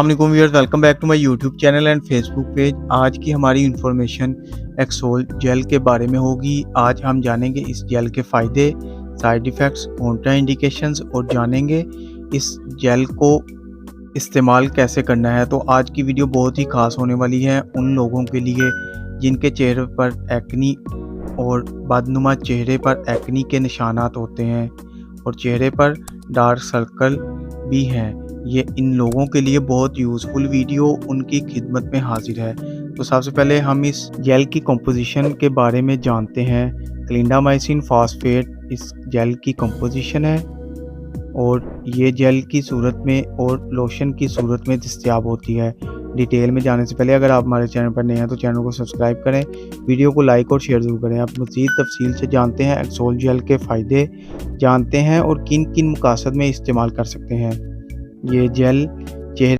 अस्सलाम viewers, welcome back to my YouTube channel and Facebook page. आज की हमारी इंफॉर्मेशन एक्सोल जेल के बारे में होगी। आज हम जानेंगे इस जेल के फ़ायदे, साइड इफ़ेक्ट्स, कॉन्ट्राइंडिकेशंस और जानेंगे इस जेल को इस्तेमाल कैसे करना है। तो आज की वीडियो बहुत ही ख़ास होने वाली है उन लोगों के लिए जिनके चेहरे पर एक्नी और बदनुमा चेहरे पर एक्नी के निशानात होते हैं और चेहरे पर डार्क सर्कल भी हैं। ये इन लोगों के लिए बहुत यूज़फुल वीडियो उनकी खिदमत में हाजिर है। तो सबसे पहले हम इस जेल की कंपोजिशन के बारे में जानते हैं। क्लिंडामाइसिन फॉस्फेट इस जेल की कंपोजिशन है और ये जेल की सूरत में और लोशन की सूरत में दस्तयाब होती है। डिटेल में जाने से पहले अगर आप हमारे चैनल पर नए हैं तो चैनल को सब्सक्राइब करें, वीडियो को लाइक और शेयर ज़रूर करें। आप मज़ीद तफसील से जानते हैं एक्सोल जेल के फ़ायदे जानते हैं और किन किन मकासद में इस्तेमाल कर सकते हैं। ये जेल